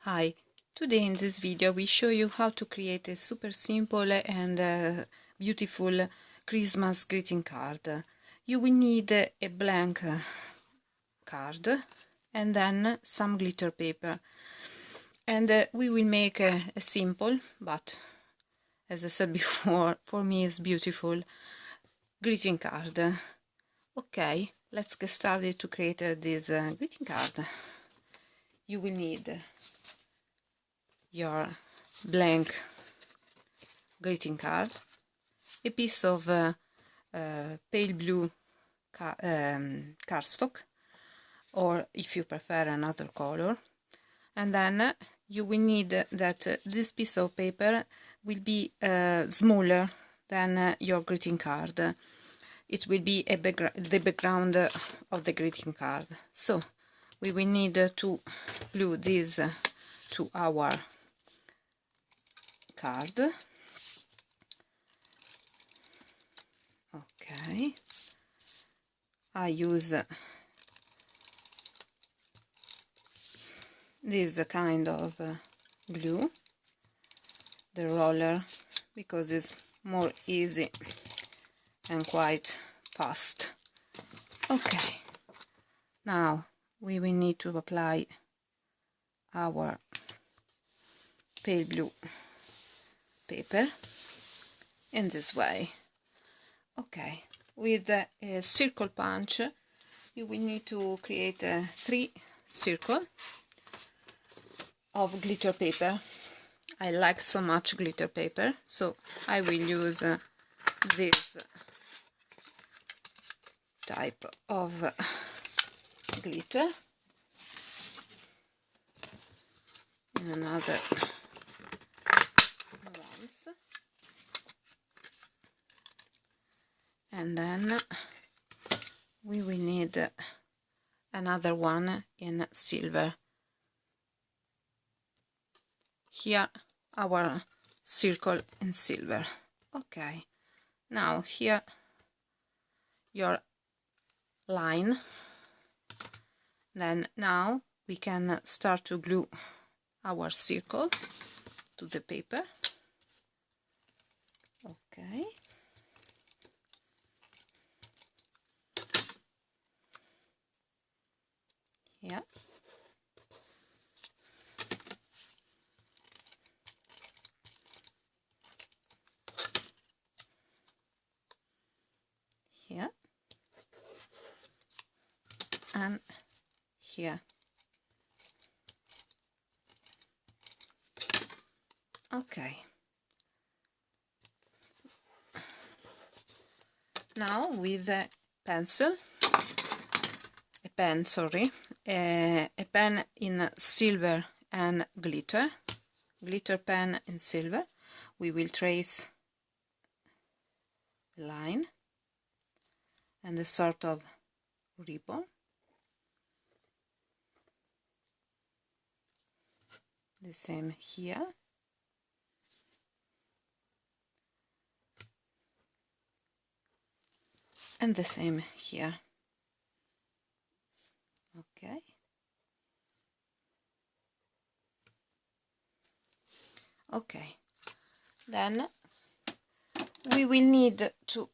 Hi, today in this video we show you how to create a super simple and beautiful Christmas greeting card. You will need a blank card and then some glitter paper, and we will make a simple, but as I said before, for me it's beautiful greeting card. Okay, let's get started to create this greeting card. You will need your blank greeting card, a piece of pale blue cardstock, or if you prefer another color, and then you will need that this piece of paper will be smaller than your greeting card. It will be the background of the greeting card. So we will need to glue this to our card. Okay, I use this kind of glue, the roller, because it's more easy and quite fast. Okay, now we will need to apply our pale blue paper in this way. Okay, with a circle punch you will need to create 3 circles of glitter paper. I like so much glitter paper, so I will use this type of glitter. Another ones, and then we will need another one in silver. Here our circle in silver. Okay, now here your line. Then now we can start to glue our circle to the paper. Okay, yeah, here and here. Okay, now with a pencil, a pen in silver and glitter pen in silver, we will trace a line and a sort of ribbon. The same here. And the same here. Okay. Okay. Then we will need to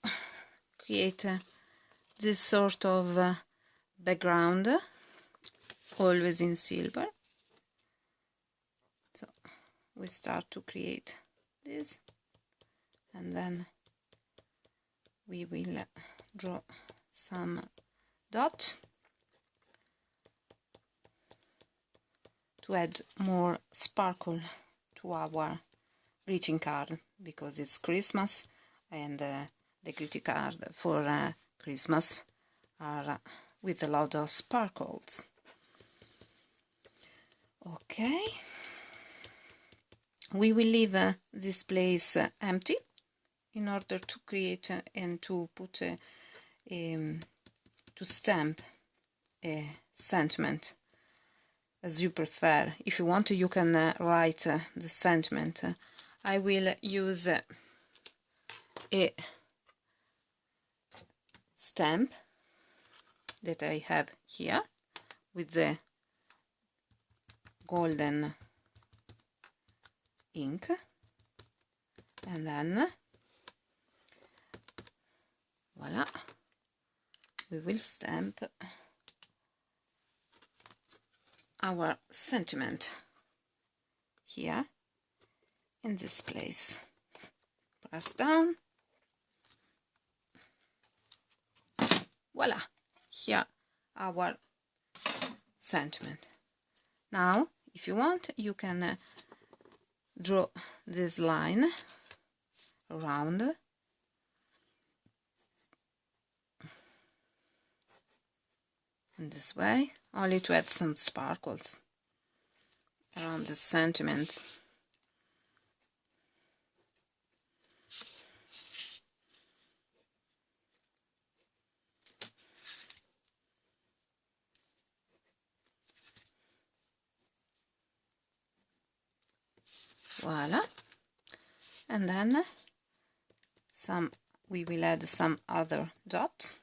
create this sort of background, always in silver. So we start to create this, and then we will draw some dots to add more sparkle to our greeting card, because it's Christmas and the greeting card for Christmas are with a lot of sparkles. Okay, we will leave this place empty in order to create and to put to stamp a sentiment as you prefer. If you want to, you can write the sentiment. I will use a stamp that I have here with the golden ink, and then voila, we will stamp our sentiment here in this place. Press down, voila, here our sentiment. Now if you want, you can draw this line around in this way, only to add some sparkles around the sentiment. Voila, and then we will add some other dots.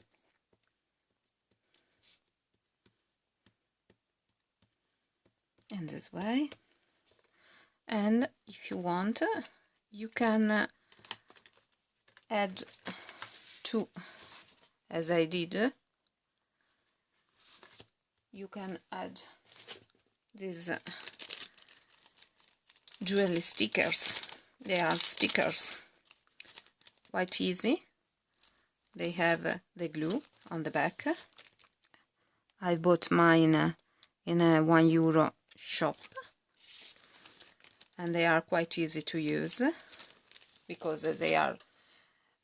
In this way, and if you want, you can add two, as I did. You can add these jewelry stickers. They are stickers, quite easy. They have the glue on the back. I bought mine in a €1 shop, and they are quite easy to use because they are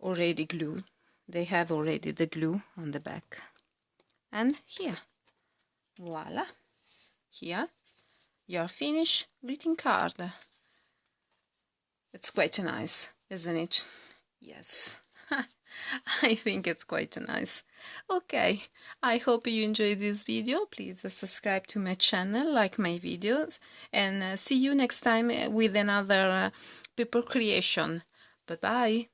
already glued. They have already the glue on the back. And here, voila, here your finished greeting card. It's quite nice, isn't it? Yes. I think it's quite nice. Okay, I hope you enjoyed this video. Please subscribe to my channel, like my videos, and see you next time with another paper creation. Bye bye.